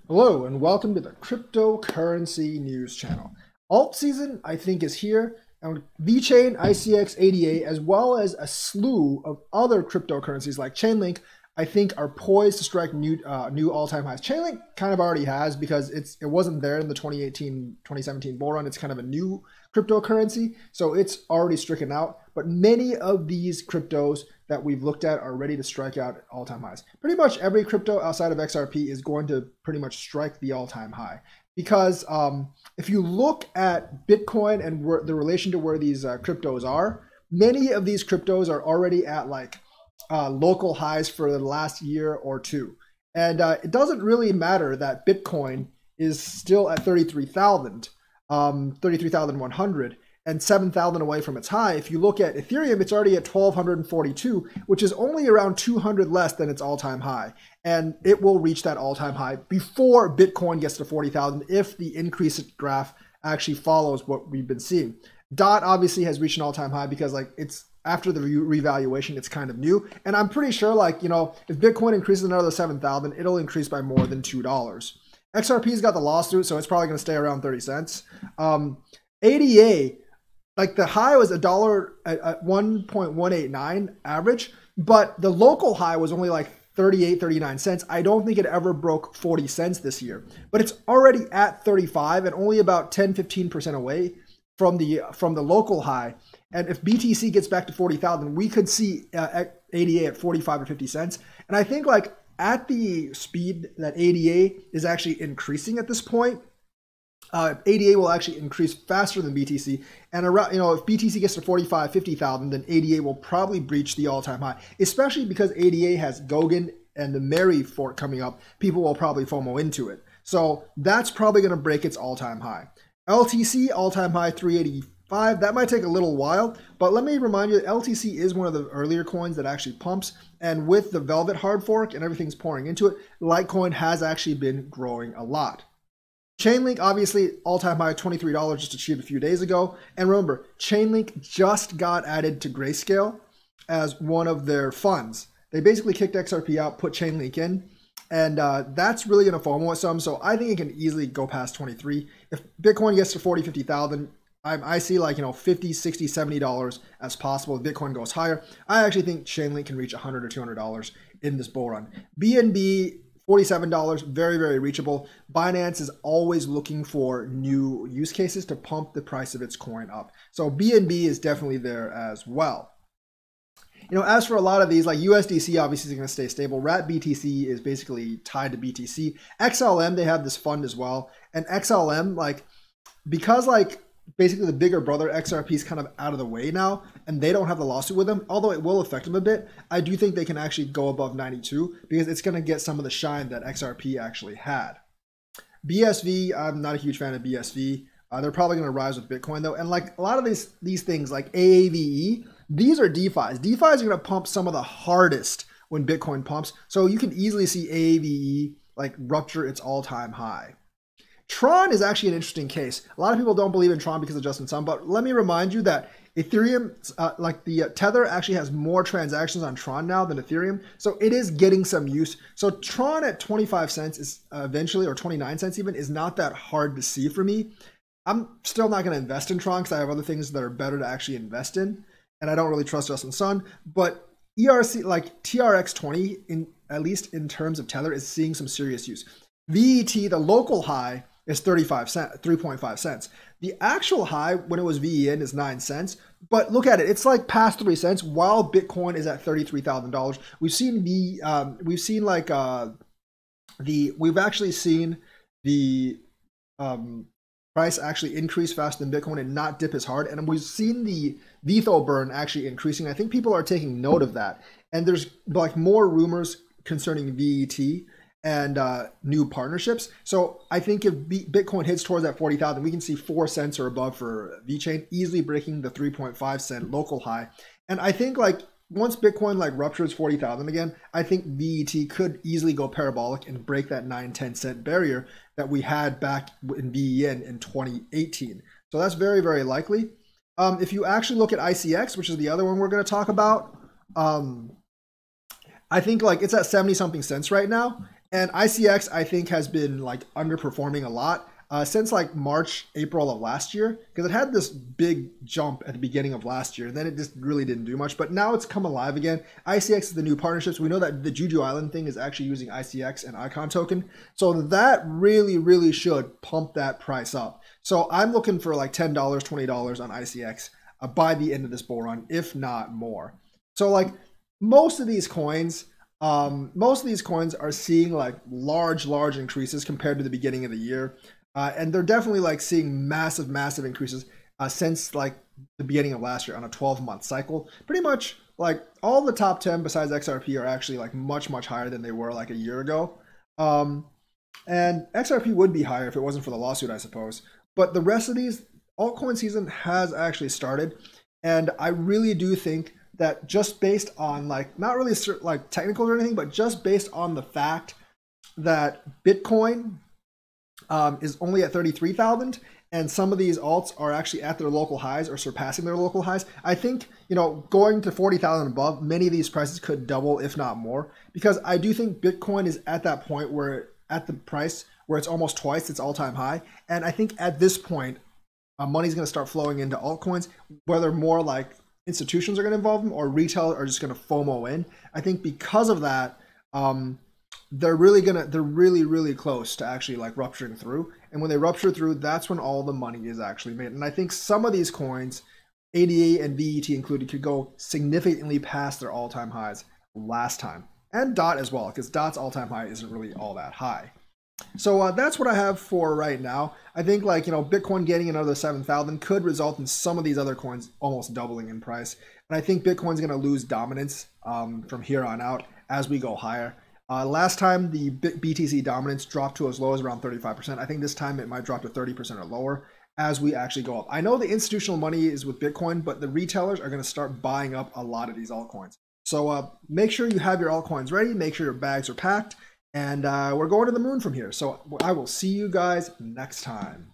Hello and welcome to the Cryptocurrency News Channel. Alt season, I think, is here, and Vechain, ICX, ADA, as well as a slew of other cryptocurrencies like Chainlink, I think are poised to strike new all-time highs. Chainlink kind of already has because it wasn't there in the 2018-2017 bull run. It's kind of a new cryptocurrency, so it's already stricken out. But many of these cryptos that we've looked at are ready to strike out all-time highs. Pretty much every crypto outside of XRP is going to pretty much strike the all-time high. Because if you look at Bitcoin and the relation to where these cryptos are, many of these cryptos are already at like local highs for the last year or two. And it doesn't really matter that Bitcoin is still at 33,100 and 7,000 away from its high. If you look at Ethereum, it's already at 1,242, which is only around 200 less than its all-time high. And it will reach that all-time high before Bitcoin gets to 40,000 if the increase graph actually follows what we've been seeing. DOT obviously has reached an all-time high because like it's after the revaluation, it's kind of new. And I'm pretty sure like, you know, if Bitcoin increases another 7,000, it'll increase by more than $2. XRP's got the lawsuit, so it's probably going to stay around 30 cents. ADA, like the high was $1 at 1.189 average, but the local high was only like 38, 39 cents. I don't think it ever broke 40 cents this year, but it's already at 35 and only about 10, 15% away from the local high. And if BTC gets back to 40,000, we could see ADA at 45 or 50 cents. And I think like at the speed that ADA is actually increasing at this point, ADA will actually increase faster than BTC, and around, you know, if BTC gets to 45, 50,000, then ADA will probably breach the all-time high, especially because ADA has Goguen and the Mary fork coming up. People will probably FOMO into it. So that's probably going to break its all-time high. LTC, all-time high 385. That might take a little while, but let me remind you that LTC is one of the earlier coins that actually pumps, and with the Velvet hard fork and everything's pouring into it, Litecoin has actually been growing a lot. Chainlink, obviously, all-time high, $23 just achieved a few days ago. And remember, Chainlink just got added to Grayscale as one of their funds. They basically kicked XRP out, put Chainlink in, and that's really going to FOMO with some. So I think it can easily go past 23. If Bitcoin gets to 40, 50,000, I see like, you know, 50, 60, $70 as possible. If Bitcoin goes higher, I actually think Chainlink can reach $100 or $200 in this bull run. BNB, $47, very, very reachable. Binance is always looking for new use cases to pump the price of its coin up. So BNB is definitely there as well. You know, as for a lot of these, like USDC obviously is going to stay stable. RAT BTC is basically tied to BTC. XLM, they have this fund as well. And XLM, like, because like basically the bigger brother XRP is kind of out of the way now, and they don't have the lawsuit with them, although it will affect them a bit. I do think they can actually go above 92 because it's going to get some of the shine that XRP actually had. BSV, I'm not a huge fan of BSV. They're probably going to rise with Bitcoin though, and like a lot of these things like AAVE, these are DeFis. DeFis are going to pump some of the hardest when Bitcoin pumps, so you can easily see AAVE like rupture its all-time high. Tron is actually an interesting case. A lot of people don't believe in Tron because of Justin Sun, but let me remind you that Ethereum, like the Tether actually has more transactions on Tron now than Ethereum, so it is getting some use. So Tron at 25 cents is eventually, or 29 cents even, is not that hard to see for me. I'm still not going to invest in Tron because I have other things that are better to actually invest in, and I don't really trust Justin Sun, but ERC, like TRX20, in at least in terms of Tether, is seeing some serious use. VET, the local high, is 3.5 cents. The actual high when it was VEN is 9 cents, but look at it, it's like past 3 cents while Bitcoin is at $33,000. We've actually seen the price actually increase faster than Bitcoin and not dip as hard, and we've seen the VETHO burn actually increasing. I think people are taking note of that, and there's like more rumors concerning VET and new partnerships. So I think if Bitcoin hits towards that 40,000, we can see 4 cents or above for Vechain, easily breaking the 3.5 cent local high. And I think like once Bitcoin like ruptures 40,000 again, I think VET could easily go parabolic and break that 9-10 cent barrier that we had back in VEN in 2018. So that's very, very likely. If you actually look at ICX, which is the other one we're going to talk about, I think like it's at 70 something cents right now. And ICX, I think, has been like underperforming a lot since like March, April of last year, because it had this big jump at the beginning of last year, and then it just really didn't do much. But now it's come alive again. ICX is the new partnerships. We know that the Juju Island thing is actually using ICX and Icon token, so that really, really should pump that price up. So I'm looking for like $10, $20 on ICX by the end of this bull run, if not more. So like most of these coins are seeing like large increases compared to the beginning of the year. And they're definitely like seeing massive increases since like the beginning of last year on a 12-month cycle. Pretty much like all the top 10 besides XRP are actually like much higher than they were like a year ago. And XRP would be higher if it wasn't for the lawsuit, I suppose. But the rest of these, altcoin season has actually started. And I really do think that just based on like, not really like technical or anything, but just based on the fact that Bitcoin is only at 33,000 and some of these alts are actually at their local highs or surpassing their local highs. I think, going to 40,000 above, many of these prices could double, if not more, because I do think Bitcoin is at that point where at the price where it's almost twice its all-time high. And I think at this point, money's going to start flowing into altcoins, whether more like institutions are going to involve them or retail are just going to FOMO in. I think because of that, they're really close to actually like rupturing through. And when they rupture through, that's when all the money is actually made. And I think some of these coins, ADA and VET included, could go significantly past their all-time highs last time. And DOT as well, because DOT's all-time high isn't really all that high. So that's what I have for right now. I think like, Bitcoin getting another 7,000 could result in some of these other coins almost doubling in price. And I think Bitcoin's going to lose dominance from here on out as we go higher. Last time the BTC dominance dropped to as low as around 35%. I think this time it might drop to 30% or lower as we actually go up. I know the institutional money is with Bitcoin, but the retailers are going to start buying up a lot of these altcoins. So make sure you have your altcoins ready. Make sure your bags are packed. And we're going to the moon from here. So I will see you guys next time.